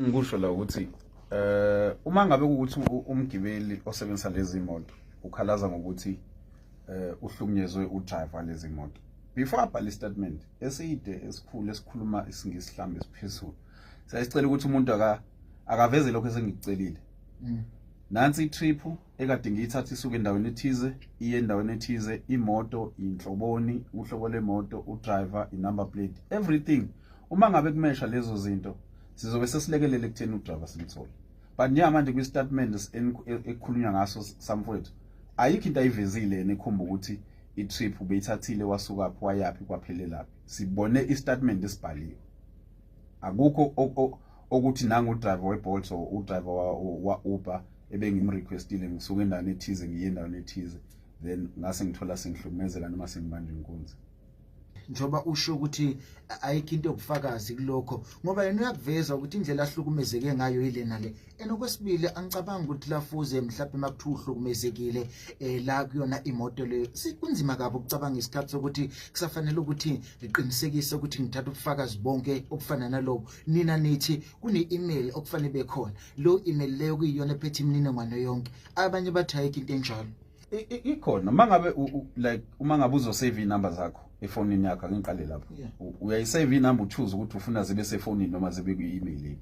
Ngikusho la ukuthi uma ngabe ukuthi umgibeli osebenzisa lezi moto ukhalaza ngokuthi uhlukunyezwe udriver lezi moto, before abhale istatement eside esikhulu esikhuluma isingisi mhlambe esiphezulu, sayicela ukuthi umuntu akaveze lokho esengikucelile. Nansi itrip ekade ngiyithatha isuke endaweni ethize iye endaweni ethize, imoto inhloboni, uhlobo lemoto, udriver, inumber plate, everything. Uma ngabe kumesha lezo zinto sizobe sesilekelele kutheni udriver simthole. But njengamanje kwistatement ekukhulunywa ngaso samfowethu ayikho into ayivezile nekhomba ukuthi itrip ubeyithathile wasuka phi wayapi kwaphelelaphi. Sibone istatement esibhaliwe, akukho ukuthi nangu udriver weBolt or udriver wa Uber ebengimrequestile ngisuka endaweni ethize ngiye endaweni ethize then ngase ngithola sengihlukumezela noma sengibanje inkunzi. Njoba usho ukuthi ayikho into yobufakazi kulokho ngoba yena uyakuveza ukuthi indlela ahlukumezeke ngayo ile nale. Enokwesibili angicabanga ukuthi lafuze mhlawumbe makuthu uhlukumezekile la kuyona imoto leyo sikunzima kabi ukucabanga isikhathi sokuthi kusafanele ukuthi liqinisekise ukuthi ngithatha ubufakazi bonke obufana nalobo. Nina nithi kune-email okufanele bekhona, lo email leyo kuyiyona ephethe imininingwane yonke. Abanye bathi ayikho into enjalo. Ikhona mangabe like uma ngabe uzosave inumber zakho efonini yakho, ngiqale lapho uyayisave inumber uchoose ukuthi ufuna zibe sefonini noma zibe kwi-email.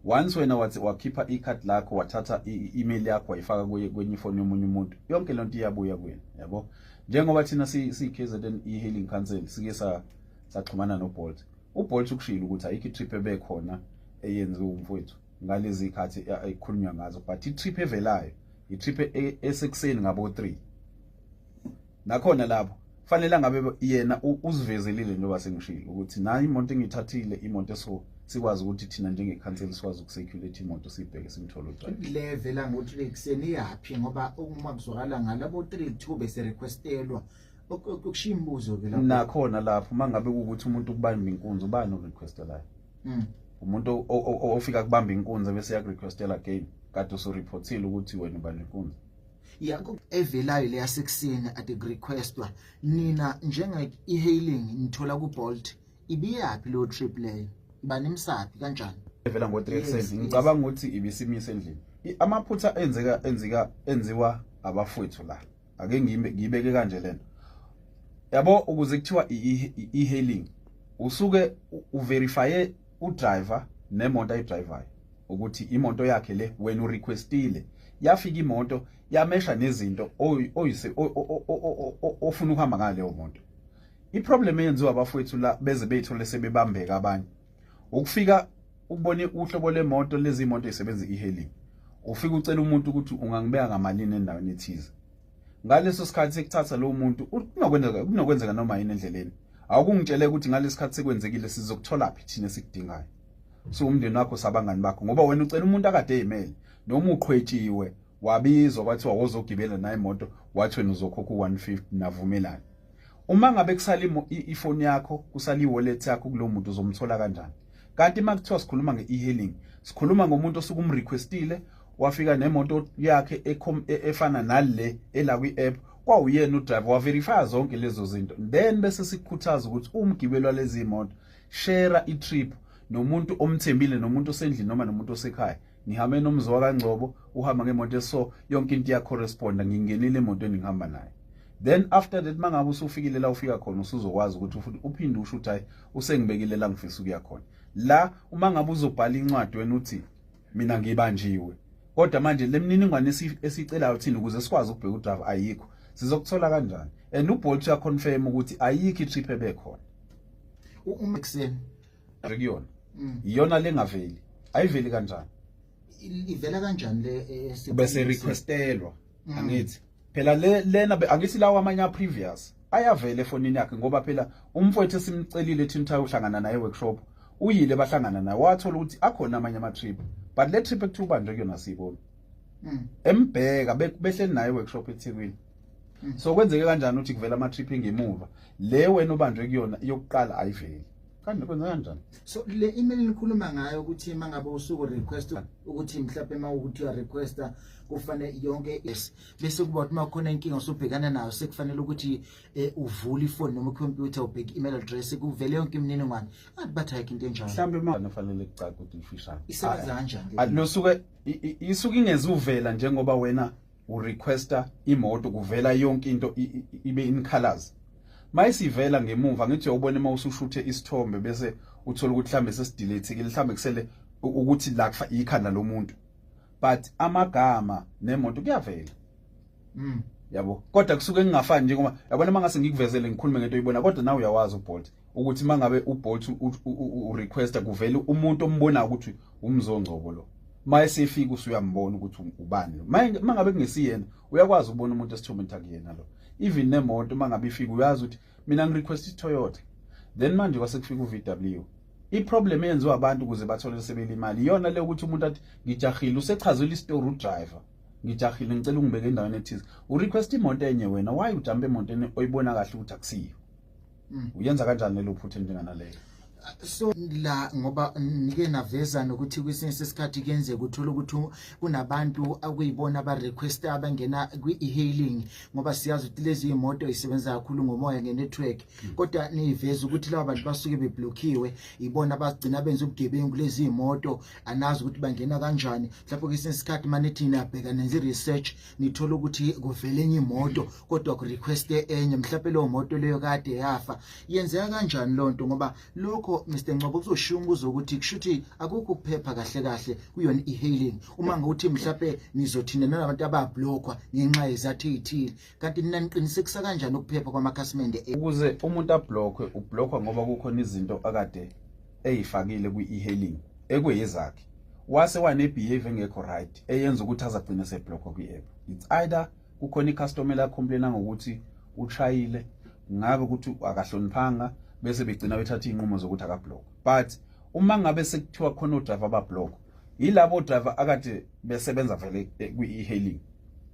Once wena wakhipha icard lakho wathatha i-email yakho wayifaka kwenye ifoni yomunye umuntu, yonke lento iyabuya kuwena, yabo. Njengoba thina si-KZN e-hailing council sike saxhumana noBolt, uBolt ukushilo ukuthi ayikho itrip ebekhona eyenziwe umfowethu ngalezi ikhathi ekhulunywa ngazo, but itrip evelayo itrip esekuseni ngabo 3 nakhona lapho fanele ngabe yena uzivezelile njengoba sengishilo ukuthi nayi imoto engithathile imoto so sikwazi ukuthi thina njengecouncil sikwazi ukusecurate imoto sibheke simthole udriver. Levela ngo3 ekseni yapi ngoba uma kuzwakala ngalabo 3 bese requestelwa ukushiya imbuzo ke lapho. Nakhona lapho mangabe ukuthi umuntu ukubamba inkunzi ubani urequestelayo. Umuntu ofika kubamba inkunzi bese yakrequestela again kade usureportile ukuthi wena ubani inkunzi. Yakho evelayo le yasekuseni ade requestwa nina njenge e-hailing nithola kuBolt ibiyapi lo trip leyo ibani emsapi kanjani evela ngo3 ekseni. Ngicabanga ukuthi ibisimise endlini amaphutha enziwa abafowethu la, ake ngibeke kanje lento, yabo. Ukuze kuthiwa e-hailing usuke uverifye udriver nemoto ayidrivayo ukuthi imoto yakhe le wena urequestile yafika imoto yamesha nezinto ofuna ukuhamba ngaleyo moto. Iproblem eyenziwa abafowethu la beze beyithole sebebambeka abanye ukufika ukubone uhlobo lemoto, lezi imoto ezisebenza e-hailing, ufika ucela umuntu ukuthi ungangibeka ngamalini endaweni ethize. Ngaleso sikhathi sekuthatha lo muntu kunokwenzeka noma yini endleleni, awukungitshele ukuthi ngalesi sikhathi sekwenzekile sizokuthola phi thina sikudingayo. So umndeni wakho sabangani bakho ngoba wena ucela umuntu akade eyimele noma uqhwetshiwe wabizwa kwathiwa wozogibela naye imoto wathi wena uzokhokha u150 navumelana. Uma ngabe kusala ifoni yakho kusala iwallet yakho kulo muntu uzomthola kanjani? Kanti makuthiwa sikhuluma nge-e-hailing sikhuluma ngomuntu osuke umrequestile wafika nemoto yakhe efana nale ela kwi-app kwawuyena udriver waverify zonke lezo zinto, then bese sikukhuthaza ukuthi umgibeli walezi imoto share itrip nomuntu omthembile, nomuntu osendlini noma nomuntu osekhaya. Ngihambe nomzwa kaNgcobo uhamba ngemoto eso yonke into ya corresponda, ngingenile emotweni ngihamba naye. Then after that mangabe usufikile la ufika khona usuzokwazi ukuthi uphinde usho ukuthi hayi usengibekile la ngifisa ukuya khona. La uma ngabe uzobhala incwadi wena uthi mina ngibanjiwe, kodwa manje lemininingwane esicelayo thina ukuze sikwazi ukubheka udriver ayikho, sizokuthola kanjani? And uBolt uya confirm ukuthi ayikho itrip ebekhona ekseni rekuyona iyona lengaveli. Ayiveli kanjani? Ivela kanjani le bese requestelwa. Angithi phela lena angithi lawo amanye previous ayavela efonini yakhe ngoba phela umfowethu esimcelile thina uhlangana naye workshop uyile bahlangana naye wathola ukuthi akhona amanye ama-trip, but le trip ekuthuba nje kuyona siyibona embheka behleli naye workshop eThekwini. So kwenzeke kanjani ukuthi kuvela ama-trip ngemuva le wena obanjwe kuyona yokuqala ayiveli? kanti kwenza kanjani? So le email nikhuluma ngayo ukuthi mangabe usuku request ukuthi mhlawumbe mawukuthi uya requesta kufanele yonke bese kuba ukuthi makhona inkinga usubhekana nayo sekufanele ukuthi uvule ifone noma computer ubheke email address kuvele yonke imininingwane athi bathayike into enjalo mhlawumbe manje kufanele kucaca ukuthi ifishane isebenza kanjani lo suke isuke ingezuvela njengoba wena urequesta imoto kuvela yonke into ibe in colors. Mayisivela ngemuva ngithi uyobona uma usushuthe isithombe bese uthola ukuthi mhlambe sesidelete mhlambe kusele ukuthi la kufa ikhanda lomuntu but amagama nemoto kuyavela yabo kodwa kusuke ngingafani njengoba yabona mangase ngikuvezele ngikhulume ngento oyibona kodwa nawe uyawazi uBolt ukuthi mangabe uBolt urequesta kuvela umuntu ombona ukuthi umzongcobo lo mayesefika usuyambona ukuthi ubani lo mangabe kungesiyena uyakwazi ukubona umuntu esithombe akuyena lo even nemoto mangabe ifika uyazi ukuthi mina ngirequest iToyota then manje kwasekufika uVW iproblem yenziwa abantu ukuze bathole sebele imali iyona le ukuthi umuntu athi ngijahile usechazela istory udriver ngijahile ngicela ungibeke endaweni ethize urequest imoto enye wena why ujampe emotweni oyibona kahle ukuthi akusiyo uyenza kanjani lo phuthe njengana leyo so la ngoba nike naveza nokuthi kwesinye isikhathi kuyenzeka uthola ukuthi kunabantu akuyibona aba request abangena kwi-e-hailing ngoba siyazi ukuthi lezi imoto isebenza kakhulu ngomoya nge-network kodwa niveza ukuthi laba bantu basuke beblockiwe ibona abagcina benza ubugebengu kulezi imoto anazi ukuthi bangena kanjani mhlawumbe kwesinye isikhathi manithi niyabheka nenze research nithola ukuthi kuvele enye imoto kodwa ku request enye mhlawumbe leyo moto leyo kade yafa yenzeka kanjani lonto ngoba lokho Mr. Ngcobo kuzoshiya umbuzo ukuthi kushuthi akukho ukuphepha kahle kuyona e-hailing uma ngokuthi mhlawumbe nizothinda nabantu abablockwa ngenxa yezathi ezithile kanti nina niqinisekisa kanjani ukuphepha kwamakhasimende ukuze umuntu ablockwe ublockwa ngoba kukhona izinto akade eyifakile kwi-e-hailing ekuyezakhe wase wane behavior engekho right eyenza ukuthi azagcina seblockwa kwi-app it's either kukhona icustomer la complain ngokuthi ushayile ngabe ukuthi akahloniphanga bese begcina bethatha inqumo zokuthi akablock but uma ngabe sekuthiwa khona udriver abablock yilabo driver akade besebenza vele kwi-e-hailing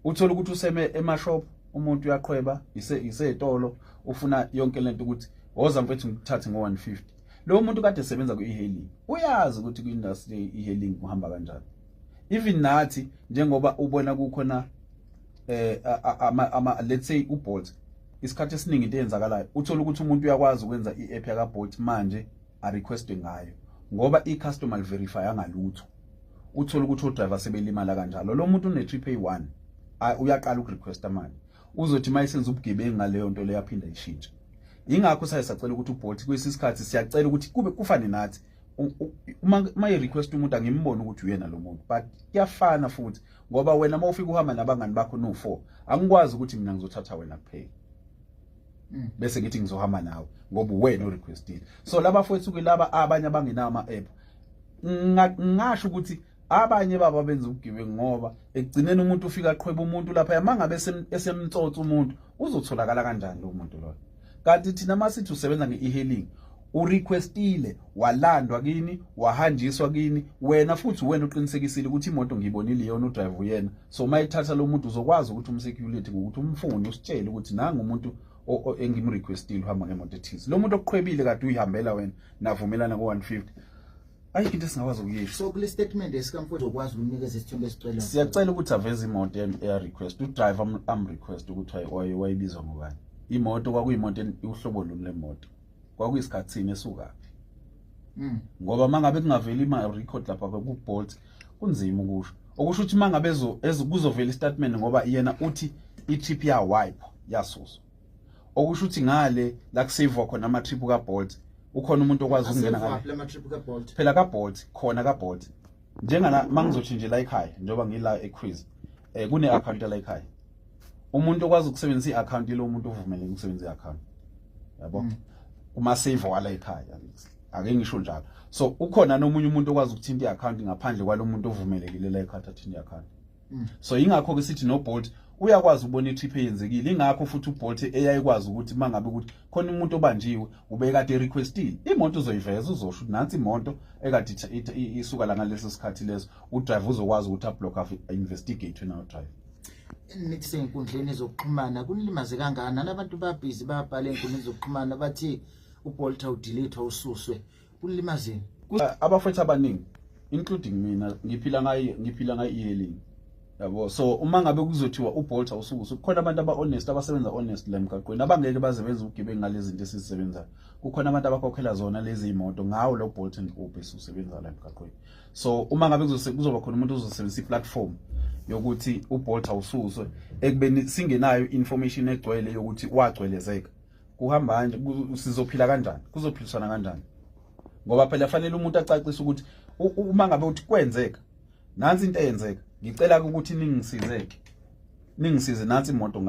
uthola ukuthi useme emashop umuntu uyaqhweba isetolo ufuna yonke lento ukuthi woza mfethu ngikuthathe ngo150 lo muntu kade esebenza kwi-e-hailing uyazi ukuthi kwi-industry e-hailing uhamba kanjani even nathi njengoba ubona kukhona let's say uBolt isikhathi esiningi into eyenzakalayo uthola ukuthi umuntu uyakwazi ukwenza i-app yaka Bolt manje a request ngayo ngoba i-customer verify angalutho uthola ukuthi udriver sebelimala kanjalo lo muntu une triple A1 uyaqala ukurequesta manje uzothi mayisenza ubugebengu ngaleyo nto leyo yaphinda ishintshe ingakho sayisacela ukuthi uBolt kwesisikhathi siyacela ukuthi kube kufane nathi uma i-request umuntu angimbone ukuthi uyena lo muntu but kuyafana futhi ngoba wena mawufika uhamba nabangani bakho no4 angikwazi ukuthi mina ngizothatha wena kuphela bese ngithi ngizohamba nawe ngoba wena urequestile so laba fowethu kulaba abanye abangenayo ama-app ngasho ukuthi abanye baba benza ubugebengu ngoba ekugcineni umuntu ufika aqhweba umuntu lapha mangabe esemtsotsa umuntu uzotholakala kanjani lo muntu lo kanti thina masithi usebenza nge-e-hailing urequestile walandwa kini wahanjiswa kini wena futhi wena uqinisekisile ukuthi imoto ngiyibonile yona udriver uyena so mayithatha lo muntu uzokwazi ukuthi umsecurity ngokuthi umfuni usitshele ukuthi nanga umuntu engimrequestile uhamba ngemoto ethize lo muntu okuqhwebile kade uyihambela wena navumelana ko150 ayikho into esingakwazi ukuyisho so kule statement esikamfowethu ukwazi ukunikeza isithombe esicela siyacela ukuthi aveze imoto eya request udriver request ukuthi wayibizwa ngobani imoto kwakuyimoto uhlobo lolu lemoto kwakuyisikhathini esukaphi ngoba mangabe kungaveli ima record lapha kuBolt kunzima ukusho okusho ukuthi mangabe kuzovela istatement ngoba yena uthi i-trip ya wipe yasuswa okusho ukuthi ngale la kusave khona ama trip kaBolt ukhona umuntu okwazi ukungena ngale phela kaBolt khona kaBolt njengana mangizotshintshe la ekhaya njoba ngila eCruise kune account la ekhaya umuntu okwazi ukusebenzisa i-account lo muntu uvumeleke ukusebenzisa i-account yabo uma save wala ekhaya ake ngisho njalo so ukhona nomunye umuntu okwazi ukuthinta i-account ngaphandle kwalomuntu ovumelekile la ekhaya athinta i-account so ingakho ke sithi no Bolt uyakwazi ubona itrip eyenzekile ingakho futhi uBolt eyayikwazi ukuthi mangabe ukuthi khona umuntu obanjiwe ubekade requestile imoto uzoyiveza uzosho nansi imoto ekade isuka la ngaleso sikhathi leso udriver uzokwazi ukuthi ablock investigate na udriver nithi senkundleni zokuxhumana kunilimaze kangana nabantu babhizi babhala enkundleni zokuxhumana bathi uBolt awudelete ususwe kulimazini abafowethu abaningi including mina ngiphila ngayo e-hailing yabo. So uma ngabe kuzothiwa uBolt awusukuso kukhona abantu aba-honest abasebenza honest la emgaqweni abangeke basebenza ubugebengu ngalezi zinto esizisebenzayo. Kukhona abantu abakhokhela zona lezi imoto ngawo lo Bolt and Uber esusebenza la emgaqweni. So uma ngabe kuzoba khona umuntu ozosebenzisa i-platform yokuthi uBolt awususwe ekubeni singenayo information egcwele yokuthi wagcwelezeka, kuhamba nje sizophila kanjani, kuzophilisana kanjani? Ngoba phela fanele umuntu acacise ukuthi uma ngabe uthi kwenzeka nansi into eyenzeka, ngicela ukuthi ningisize nansi imoto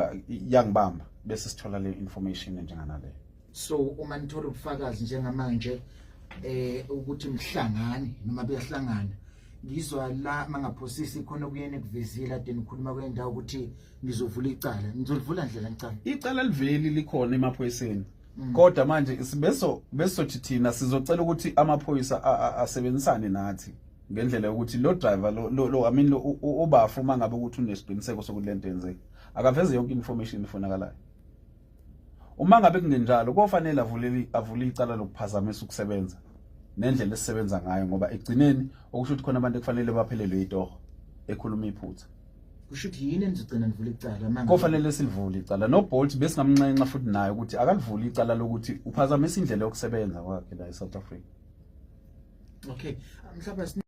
yangibamba bese sithola le information njengana le. So uma nithola ubufakazi njengamanje ukuthi mhlangane noma beyahlangana ngizwa la mangaphosisi khona kuyena ekuvezile then ukhuluma kwendawo ukuthi ngizovula icala, ngizolivula ndlela ngicala icala liveli likhona emaphoyiseni. Kodwa manje besothi thina sizocela ukuthi amaphoyisa asebenzisane nathi ngendlela ukuthi lo driver lo ubafu mangabe ukuthi unesiqiniseko sokuthi lento yenzeka akaveze yonke information efonakalayo. Uma ngabe kungenjalo kufanele avule icala lokuphazamisa ukusebenza nendlela esisebenza ngayo, ngoba egcineni okusho ukuthi khona abantu ekufanele baphelelwe itoho ekhuluma iphutha. kusho ukuthi yini enizogcina nivula icala manje? Kufanele silivule icala. No Bolt besingamncenxa futhi naye ukuthi akalivule icala lokuthi uphazamisa indlela yokusebenza kwakhe la eSouth Africa. Okay, mhlawumbe